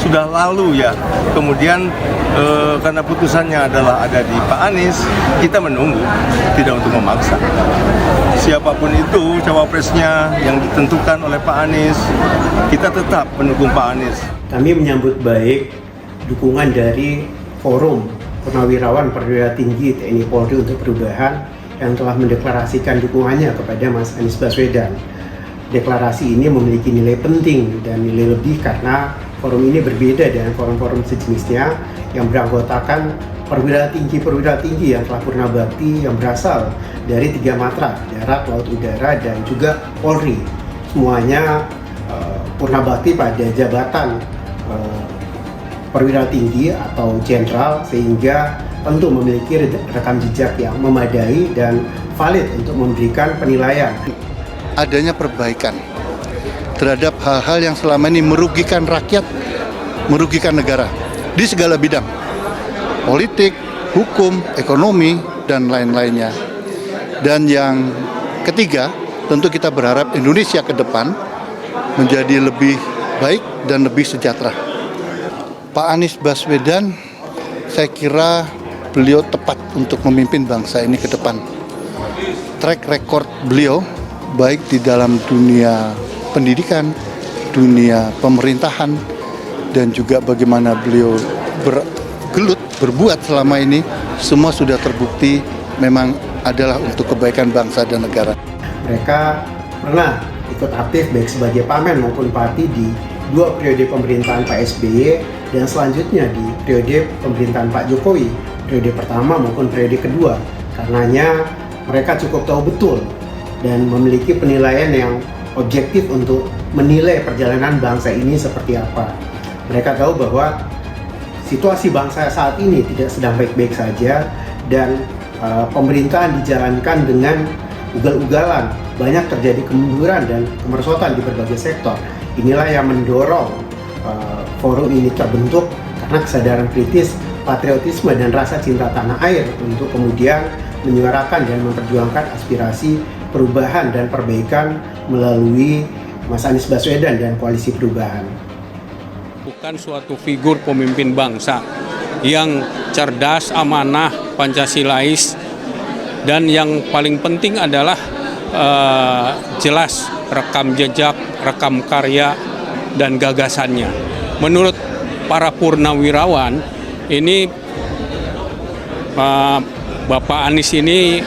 sudah lalu ya. Kemudian karena putusannya adalah ada di Pak Anies, kita menunggu, tidak untuk memaksa. Siapapun itu cawapresnya yang ditentukan oleh Pak Anies, kita tetap mendukung Pak Anies. Kami menyambut baik dukungan dari Forum Purnawirawan Perwira Tinggi TNI Polri untuk Perubahan yang telah mendeklarasikan dukungannya kepada Mas Anies Baswedan. Deklarasi ini memiliki nilai penting dan nilai lebih karena forum ini berbeda dengan forum-forum sejenisnya yang beranggotakan perwira tinggi yang telah purna bakti yang berasal dari 3 matra, darat, laut, udara, dan juga Polri. Semuanya purna bakti pada jabatan perwira tinggi atau jenderal, sehingga tentu memiliki rekam jejak yang memadai dan valid untuk memberikan penilaian. Adanya perbaikan terhadap hal-hal yang selama ini merugikan rakyat, merugikan negara di segala bidang, politik, hukum, ekonomi, dan lain-lainnya. Dan yang ketiga, tentu kita berharap Indonesia ke depan menjadi lebih baik dan lebih sejahtera. Pak Anies Baswedan, saya kira beliau tepat untuk memimpin bangsa ini ke depan. Track record beliau baik di dalam dunia pendidikan, dunia pemerintahan, dan juga bagaimana beliau berbuat selama ini, semua sudah terbukti memang adalah untuk kebaikan bangsa dan negara. Mereka pernah ikut aktif baik sebagai pamen maupun parti di 2 periode pemerintahan Pak SBY dan selanjutnya di periode pemerintahan Pak Jokowi, periode pertama maupun periode kedua. Karenanya mereka cukup tahu betul dan memiliki penilaian yang objektif untuk menilai perjalanan bangsa ini seperti apa. Mereka tahu bahwa situasi bangsa saat ini tidak sedang baik-baik saja dan pemerintahan dijalankan dengan ugal-ugalan. Banyak terjadi kemunduran dan kemerosotan di berbagai sektor. Inilah yang mendorong forum ini terbentuk karena kesadaran kritis, patriotisme, dan rasa cinta tanah air untuk kemudian menyuarakan dan memperjuangkan aspirasi perubahan dan perbaikan melalui Mas Anies Baswedan dan Koalisi Perubahan. Bukan suatu figur pemimpin bangsa yang cerdas, amanah, Pancasilais, dan yang paling penting adalah jelas rekam jejak, rekam karya, dan gagasannya. Menurut para purnawirawan, ini Bapak Anies ini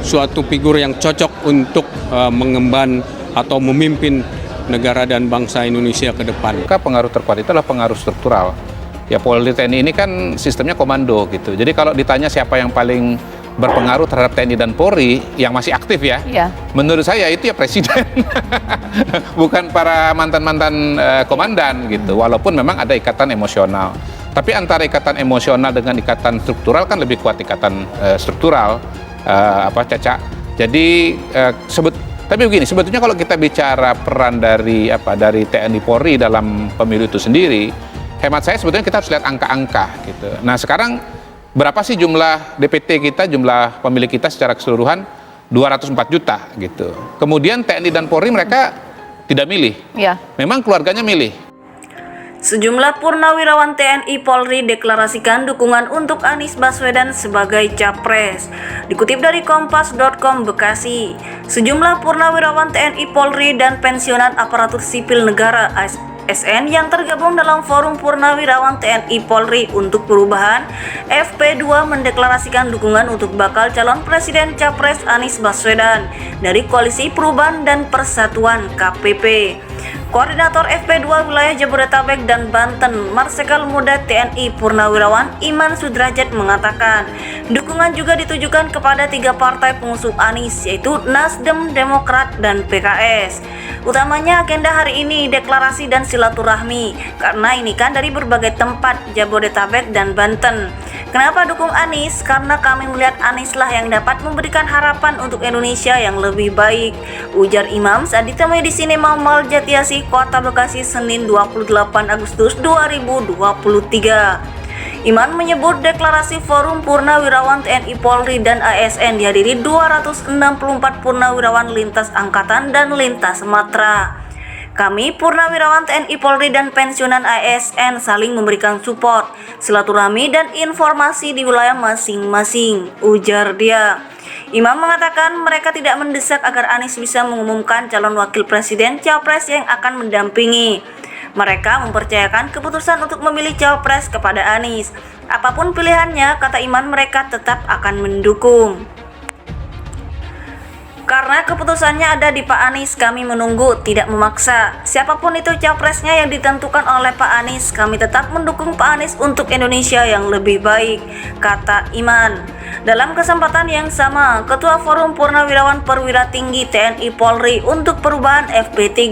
suatu figur yang cocok untuk mengemban atau memimpin negara dan bangsa Indonesia ke depan. Pengaruh terkuat itu adalah pengaruh struktural. Ya, Polri TNI ini kan sistemnya komando gitu. Jadi kalau ditanya siapa yang paling berpengaruh terhadap TNI dan Polri yang masih aktif ya, menurut saya itu ya Presiden, bukan para mantan-mantan komandan gitu. Walaupun memang ada ikatan emosional. Tapi antara ikatan emosional dengan ikatan struktural kan lebih kuat ikatan struktural, Caca. Jadi tapi begini, sebetulnya kalau kita bicara peran dari TNI Polri dalam pemilu itu sendiri, hemat saya sebetulnya kita harus lihat angka-angka gitu. Nah, sekarang berapa sih jumlah DPT kita, jumlah pemilih kita secara keseluruhan? 204 juta gitu. Kemudian TNI dan Polri mereka tidak milih. Ya. Memang keluarganya milih. Sejumlah purnawirawan TNI Polri deklarasikan dukungan untuk Anies Baswedan sebagai capres. Dikutip dari Kompas.com Bekasi, sejumlah purnawirawan TNI Polri dan pensiunan aparatur sipil negara ASN yang tergabung dalam Forum Purnawirawan TNI Polri untuk Perubahan FP2 mendeklarasikan dukungan untuk bakal calon presiden capres Anies Baswedan dari Koalisi Perubahan dan Persatuan KPP. Koordinator FP2 wilayah Jabodetabek dan Banten, Marsikal Muda TNI Purnawirawan Iman Sudrajat mengatakan, dukungan juga ditujukan kepada 3 partai pengusung Anies, yaitu Nasdem, Demokrat, dan PKS. Utamanya agenda hari ini deklarasi dan silaturahmi, karena ini kan dari berbagai tempat Jabodetabek dan Banten. Kenapa dukung Anies? Karena kami melihat Anies lah yang dapat memberikan harapan untuk Indonesia yang lebih baik, ujar Imam saat ditemui di Sinema Mall Jatiasih, Kota Bekasi, Senin 28 Agustus 2023. Iman menyebut deklarasi Forum Purnawirawan TNI Polri dan ASN dihadiri 264 purnawirawan lintas angkatan dan lintas matra. Kami Purnawirawan TNI Polri dan pensiunan ASN saling memberikan support, silaturahmi dan informasi di wilayah masing-masing, ujar dia. Imam mengatakan mereka tidak mendesak agar Anies bisa mengumumkan calon wakil presiden capres yang akan mendampingi. Mereka mempercayakan keputusan untuk memilih capres kepada Anies. Apapun pilihannya, kata Iman, mereka tetap akan mendukung. Karena keputusannya ada di Pak Anies, kami menunggu, tidak memaksa. Siapapun itu capresnya yang ditentukan oleh Pak Anies, kami tetap mendukung Pak Anies untuk Indonesia yang lebih baik, kata Iman. Dalam kesempatan yang sama, Ketua Forum Purnawirawan Perwira Tinggi TNI Polri untuk Perubahan FP3,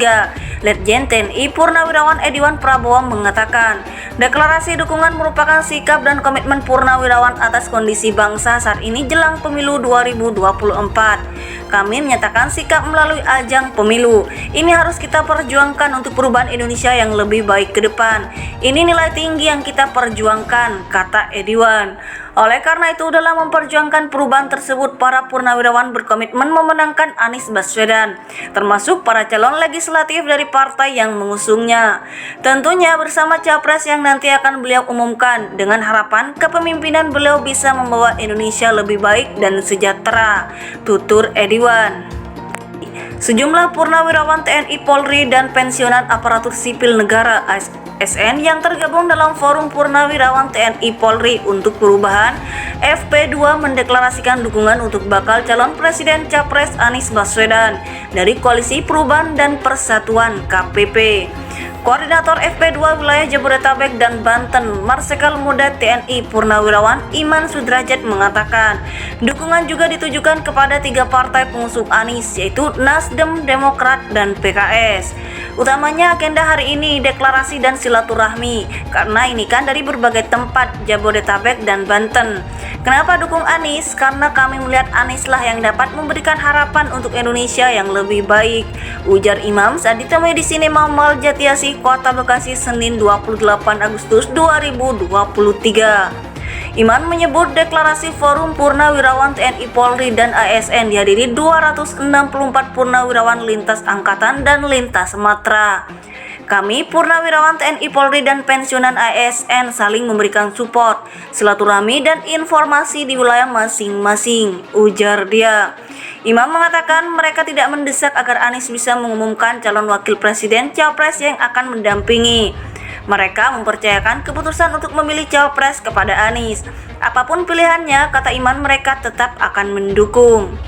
Letjen TNI Purnawirawan Ediwan Prabowo mengatakan, deklarasi dukungan merupakan sikap dan komitmen Purnawirawan atas kondisi bangsa saat ini jelang pemilu 2024. Kami menyatakan sikap melalui ajang pemilu. Ini harus kita perjuangkan untuk perubahan Indonesia yang lebih baik ke depan. Ini nilai tinggi yang kita perjuangkan, kata Ediwan. Oleh karena itu, dalam memperjuangkan perubahan tersebut, para purnawirawan berkomitmen memenangkan Anies Baswedan, termasuk para calon legislatif dari partai yang mengusungnya. Tentunya bersama capres yang nanti akan beliau umumkan, dengan harapan kepemimpinan beliau bisa membawa Indonesia lebih baik dan sejahtera, tutur Ediwan. Sejumlah purnawirawan TNI Polri dan pensiunan aparatur sipil negara ASN yang tergabung dalam Forum Purnawirawan TNI Polri untuk Perubahan FP2 mendeklarasikan dukungan untuk bakal calon presiden capres Anies Baswedan dari Koalisi Perubahan dan Persatuan KPP. Koordinator FP2 wilayah Jabodetabek dan Banten, Marsikal Muda TNI Purnawirawan Iman Sudrajat mengatakan, dukungan juga ditujukan kepada 3 partai pengusung Anies, yaitu Nasdem, Demokrat, dan PKS. Utamanya agenda hari ini deklarasi dan silaturahmi, karena ini kan dari berbagai tempat Jabodetabek dan Banten. Kenapa dukung Anies? Karena kami melihat Anies lah yang dapat memberikan harapan untuk Indonesia yang lebih baik, ujar Imam saat ditemui di Sinema Mall Jatiasih, Kota Bekasi, Senin 28 Agustus 2023. Iman menyebut deklarasi Forum Purnawirawan TNI Polri dan ASN dihadiri 264 purnawirawan lintas angkatan dan lintas matra. Kami Purnawirawan TNI Polri dan pensiunan ASN saling memberikan support, silaturahmi dan informasi di wilayah masing-masing, ujar dia. Imam mengatakan mereka tidak mendesak agar Anies bisa mengumumkan calon wakil presiden capres yang akan mendampingi. Mereka mempercayakan keputusan untuk memilih capres kepada Anies. Apapun pilihannya, kata Iman, mereka tetap akan mendukung.